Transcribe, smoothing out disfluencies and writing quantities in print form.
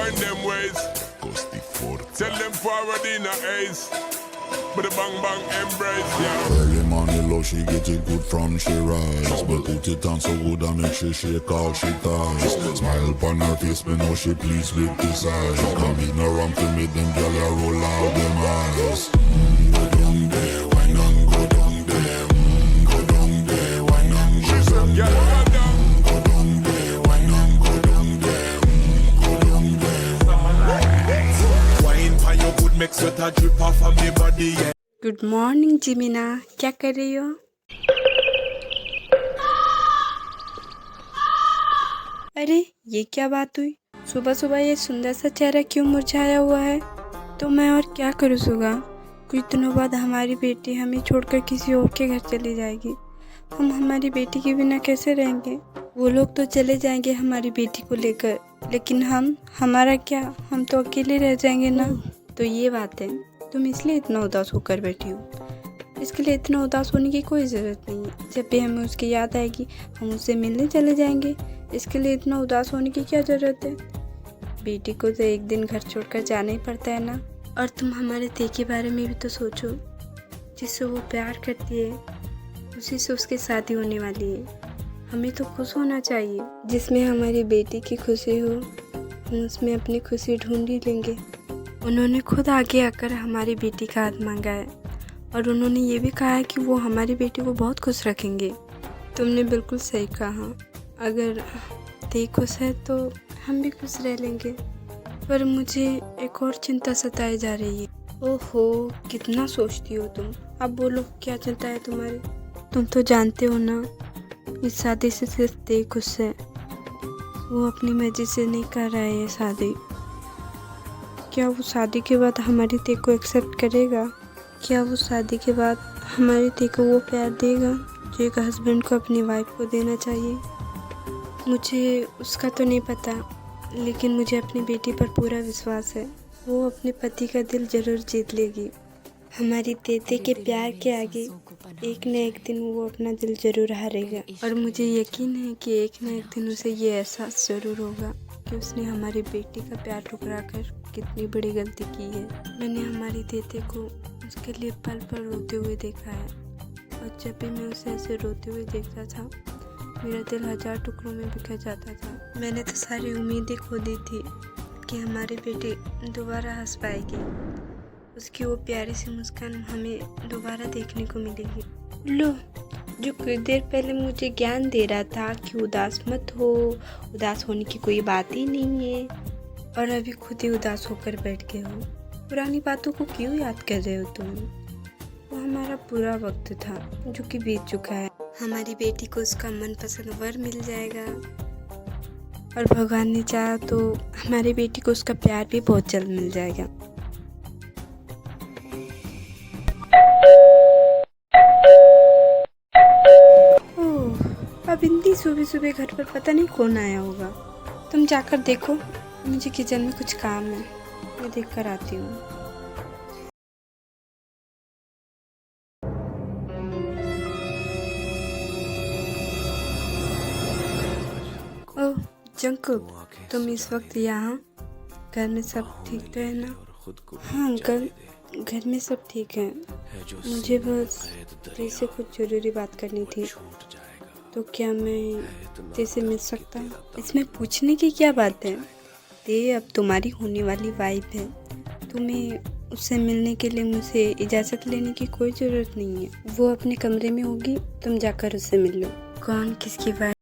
find them ways. Tell them forward in a ace. But the bang bang embrace, yeah. Early money low, she get it good from she rise. But put it on so good and make she shake all she ties. Smile upon her face, me know she pleased with this eyes. Come in around to make them gyal a roll out them eyes. Go down there, why not go down there? Go down there, why not go down there? Go down there, why not go down there? Go down there. Wine for your good make sweat a drip off of me body, yeah. Good morning जिमिना, क्या कर रही हो? अरे ये क्या बात हुई? सुबह सुबह ये सुंदर सा चेहरा क्यों मुरझाया हुआ है? तो मैं और क्या करूँ सुगा? कुछ दिनों बाद हमारी बेटी हमें छोड़कर किसी और के घर चली जाएगी। हम हमारी बेटी के बिना कैसे रहेंगे? वो लोग तो चले जाएंगे हमारी बेटी को लेकर, लेकिन हमारा क्या? हम तो अकेले रह जाएंगे ना। तो ये बात है, तुम इसलिए इतना उदास होकर बैठी हो। इसके लिए इतना उदास होने की कोई ज़रूरत नहीं है। जब भी हमें उसकी याद आएगी हम उससे मिलने चले जाएंगे। इसके लिए इतना उदास होने की क्या ज़रूरत है? बेटी को तो एक दिन घर छोड़कर जाना ही पड़ता है ना। और तुम हमारे ते के बारे में भी तो सोचो। जिससे वो प्यार करती है उसी से उसकी शादी होने वाली है। हमें तो खुश होना चाहिए। जिसमें हमारी बेटी की खुशी हो हम उसमें अपनी खुशी ढूंढ ही लेंगे। उन्होंने खुद आगे आकर हमारी बेटी का हाथ मांगा है और उन्होंने ये भी कहा है कि वो हमारी बेटी को बहुत खुश रखेंगे। तुमने बिल्कुल सही कहा। अगर ते खुश है तो हम भी खुश रह लेंगे। पर मुझे एक और चिंता सताई जा रही है। ओहो, कितना सोचती हो तुम। अब बोलो, क्या चिंता है तुम्हारी? तुम तो जानते हो ना, इस शादी से सिर्फ ते खुश है। वो अपनी मर्जी से नहीं कर रहा है ये शादी। क्या वो शादी के बाद हमारी ते को एक्सेप्ट करेगा? क्या वो शादी के बाद हमारी ते को वो प्यार देगा जो एक हस्बैंड को अपनी वाइफ को देना चाहिए? मुझे उसका तो नहीं पता, लेकिन मुझे अपनी बेटी पर पूरा विश्वास है। वो अपने पति का दिल ज़रूर जीत लेगी। हमारी तेते के प्यार के आगे एक न एक दिन वो अपना दिल ज़रूर हारेगा। और मुझे यकीन है कि एक न एक दिन उसे ये एहसास ज़रूर होगा कि उसने हमारी बेटी का प्यार ठुकरा कर कितनी बड़ी गलती की है। मैंने हमारी तेते को उसके लिए पल पल रोते हुए देखा है और जब भी मैं उसे ऐसे रोते हुए देखता था मेरा दिल 1000 टुकड़ों में बिखर जाता था। मैंने तो सारी उम्मीदें खो दी थी कि हमारी बेटी दोबारा हंस पाएगी। उसकी वो प्यारी सी मुस्कान हमें दोबारा देखने को मिलेगी। लो, जो कुछ देर पहले मुझे ज्ञान दे रहा था कि उदास मत हो, उदास होने की कोई बात ही नहीं है, और अभी खुद ही उदास होकर बैठ गए हो। पुरानी बातों को क्यों याद कर रहे हो तुम? वो हमारा पूरा वक्त था जो कि बीत चुका है। हमारी बेटी को उसका मनपसंद वर मिल जाएगा और भगवान ने चाहा तो हमारी बेटी को उसका प्यार भी बहुत जल्द मिल जाएगा। अब इतनी सुबह सुबह घर पर पता नहीं कौन आया होगा। तुम जाकर देखो, मुझे किचन में कुछ काम है, मैं देख कर आती हूँ। ओह जंकुक, तुम इस वक्त यहाँ? घर में सब ठीक तो है ना? हाँ अंकल, घर में सब ठीक है। मुझे बस तेरे कुछ ज़रूरी बात करनी थी। तो क्या मैं तेरे मिल सकता हूँ? इसमें पूछने की क्या बात है? ते अब तुम्हारी होने वाली वाइफ है। तुम्हें उससे मिलने के लिए मुझे इजाज़त लेने की कोई ज़रूरत नहीं है। वो अपने कमरे में होगी, तुम जाकर उससे मिल लो। कौन किसकी वाइफ?